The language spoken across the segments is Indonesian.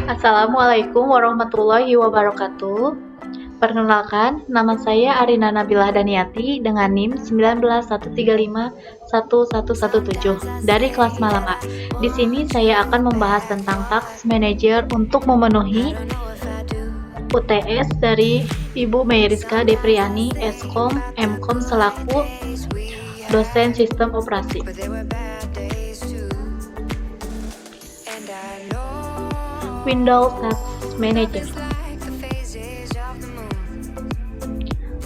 Assalamualaikum warahmatullahi wabarakatuh. Perkenalkan, nama saya Arina Nabilah Daniati dengan NIM 191351117 dari kelas Malang A. Di sini saya akan membahas tentang Task Manager untuk memenuhi UTS dari Ibu Meyriska Depriani, Eskom, Mkom selaku dosen sistem operasi. Windows Task Manager.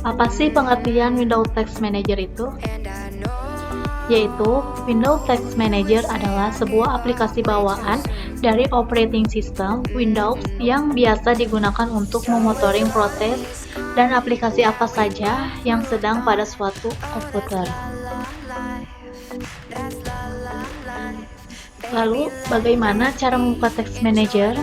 Apa sih pengertian Windows Task Manager itu? Yaitu, Windows Task Manager adalah sebuah aplikasi bawaan dari operating system Windows yang biasa digunakan untuk memonitoring proses dan aplikasi apa saja yang sedang pada suatu komputer. Lalu, bagaimana cara membuka Task Manager?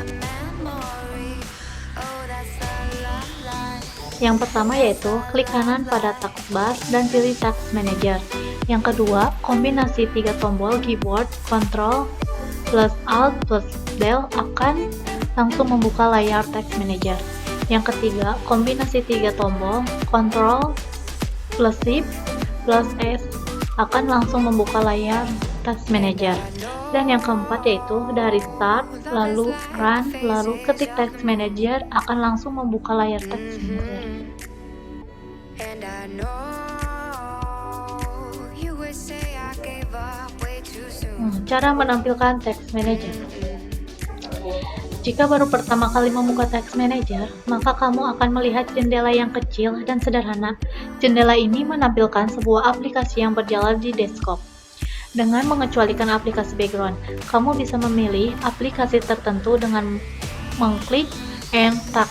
Yang pertama yaitu, klik kanan pada taskbar dan pilih Task Manager. Yang kedua, kombinasi 3 tombol keyboard Ctrl plus Alt plus Del akan langsung membuka layar Task Manager. Yang ketiga, kombinasi 3 tombol Ctrl plus Shift plus S akan langsung membuka layar Task Manager. Dan yang keempat yaitu dari Start, lalu Run, lalu ketik Task Manager akan langsung membuka layar Task Manager. Cara menampilkan Task Manager. Jika baru pertama kali membuka Task Manager, maka kamu akan melihat jendela yang kecil dan sederhana. Jendela ini menampilkan sebuah aplikasi yang berjalan di desktop. Dengan mengecualikan aplikasi background, kamu bisa memilih aplikasi tertentu dengan mengklik and tag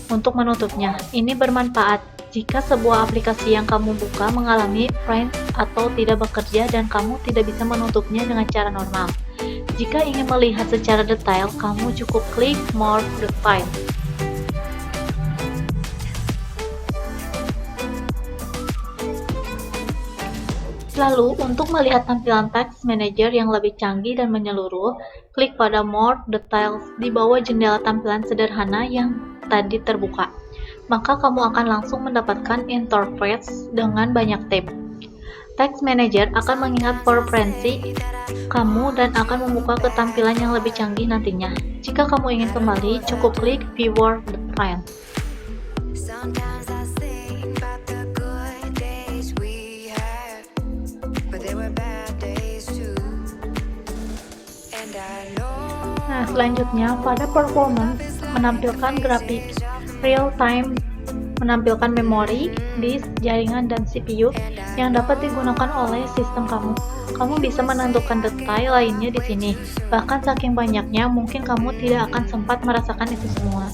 untuk menutupnya. Ini bermanfaat jika sebuah aplikasi yang kamu buka mengalami freeze atau tidak bekerja dan kamu tidak bisa menutupnya dengan cara normal. Jika ingin melihat secara detail, kamu cukup klik More Detail. Lalu, untuk melihat tampilan Task Manager yang lebih canggih dan menyeluruh, klik pada More Details di bawah jendela tampilan sederhana yang tadi terbuka. Maka kamu akan langsung mendapatkan interface dengan banyak tab. Task Manager akan mengingat preferensi kamu dan akan membuka ketampilan yang lebih canggih nantinya. Jika kamu ingin kembali, cukup klik Viewer Details. Nah, selanjutnya pada Performance menampilkan grafik real time, menampilkan memori, disk, jaringan, dan CPU yang dapat digunakan oleh sistem kamu. Kamu bisa menentukan detail lainnya di sini. Bahkan saking banyaknya, mungkin kamu tidak akan sempat merasakan itu semua.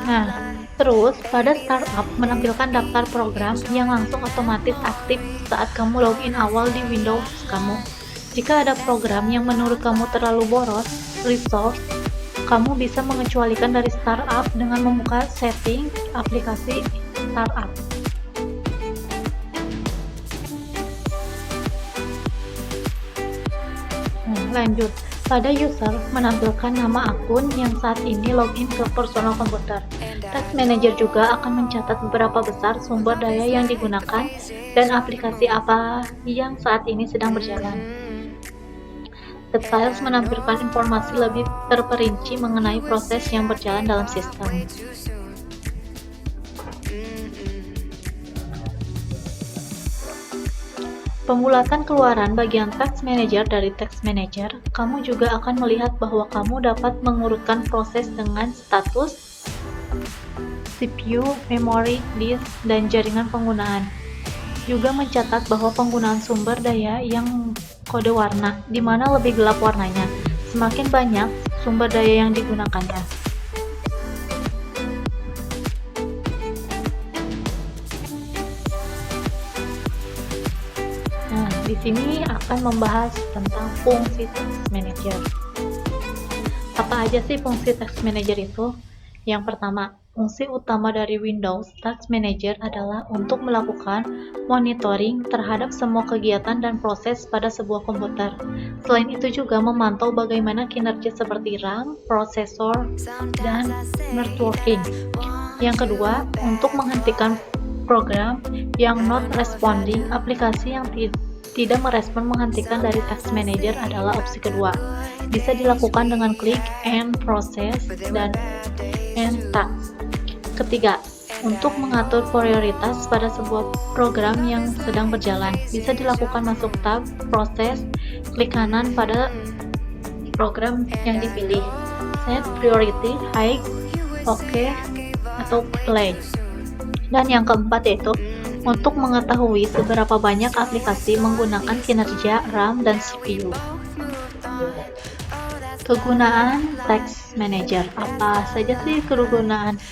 Nah, terus pada startup menampilkan daftar program yang langsung otomatis aktif saat kamu login awal di Windows kamu. Jika ada program yang menurut kamu terlalu boros, resource, kamu bisa mengecualikan dari startup dengan membuka setting aplikasi startup. Lanjut. Pada user menampilkan nama akun yang saat ini login ke personal komputer. Task Manager juga akan mencatat beberapa besar sumber daya yang digunakan dan aplikasi apa yang saat ini sedang berjalan. Details menampilkan informasi lebih terperinci mengenai proses yang berjalan dalam sistem. Pembulatan keluaran bagian Task Manager dari Task Manager, kamu juga akan melihat bahwa kamu dapat mengurutkan proses dengan status, CPU, memori, disk, dan jaringan penggunaan. Juga mencatat bahwa penggunaan sumber daya yang kode warna, di mana lebih gelap warnanya, semakin banyak sumber daya yang digunakannya. Di sini akan membahas tentang fungsi Task Manager. Apa aja sih fungsi Task Manager itu? Yang pertama, Fungsi utama dari Windows Task Manager adalah untuk melakukan monitoring terhadap semua kegiatan dan proses pada sebuah komputer. Selain itu juga memantau bagaimana kinerja seperti RAM, prosesor, dan networking. Yang kedua, untuk menghentikan program yang not responding, aplikasi yang tidak merespon menghentikan dari Task Manager adalah opsi kedua. Bisa dilakukan dengan klik End Process dan End Task. Ketiga, untuk mengatur prioritas pada sebuah program yang sedang berjalan, bisa dilakukan masuk tab Proses, klik kanan pada program yang dipilih, Set Priority, High, OK, atau Play. Dan yang keempat yaitu untuk mengetahui seberapa banyak aplikasi menggunakan kinerja RAM dan CPU. Kegunaan Task Manager. Apa saja sih kegunaan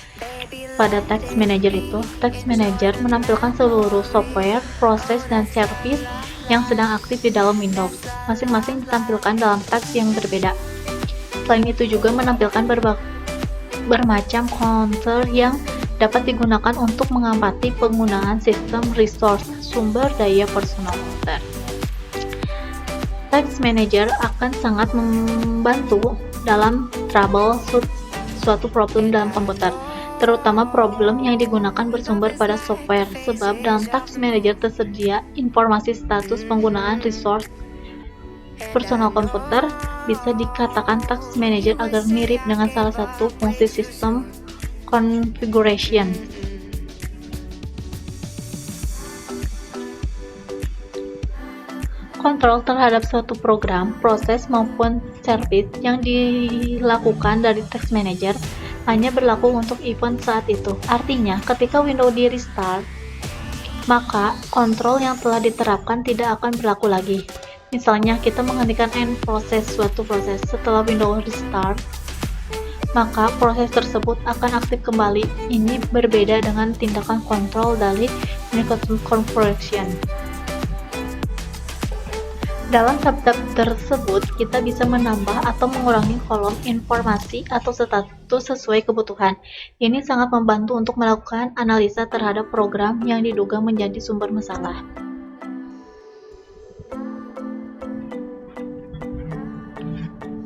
pada Task Manager itu? Task Manager menampilkan seluruh software, proses, dan service yang sedang aktif di dalam Windows. Masing-masing ditampilkan dalam task yang berbeda. Selain itu juga menampilkan bermacam counter yang dapat digunakan untuk mengamati penggunaan sistem resource sumber daya personal komputer. Task Manager akan sangat membantu dalam troubleshoot suatu problem dalam komputer, terutama problem yang digunakan bersumber pada software, sebab dalam Task Manager tersedia informasi status penggunaan resource personal komputer. Bisa dikatakan Task Manager agar mirip dengan salah satu fungsi sistem configuration. Kontrol terhadap suatu program, proses maupun service yang dilakukan dari Task Manager hanya berlaku untuk event saat itu. Artinya, ketika Windows di restart, maka kontrol yang telah diterapkan tidak akan berlaku lagi. Misalnya, kita menghentikan end proses suatu proses setelah Windows restart, maka proses tersebut akan aktif kembali. Ini berbeda dengan tindakan kontrol dari Microsoft Corporation. Dalam tab-tab tersebut, kita bisa menambah atau mengurangi kolom informasi atau status sesuai kebutuhan. Ini sangat membantu untuk melakukan analisa terhadap program yang diduga menjadi sumber masalah.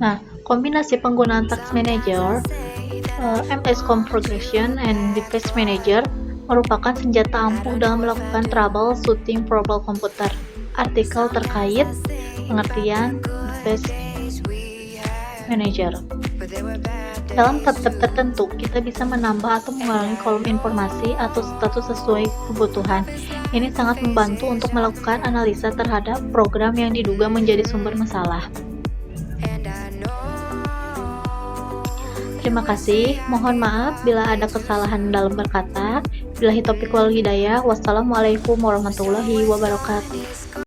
Nah, kombinasi penggunaan Task Manager, MS Configuration, and Device Manager merupakan senjata ampuh dalam melakukan troubleshooting problem komputer. Artikel terkait pengertian Device Manager. Dalam tab-tab tertentu, kita bisa menambah atau mengurangi kolom informasi atau status sesuai kebutuhan. Ini sangat membantu untuk melakukan analisa terhadap program yang diduga menjadi sumber masalah. Terima kasih. Mohon maaf bila ada kesalahan dalam berkata. Billahi taufiq wal hidayah. Wassalamualaikum warahmatullahi wabarakatuh.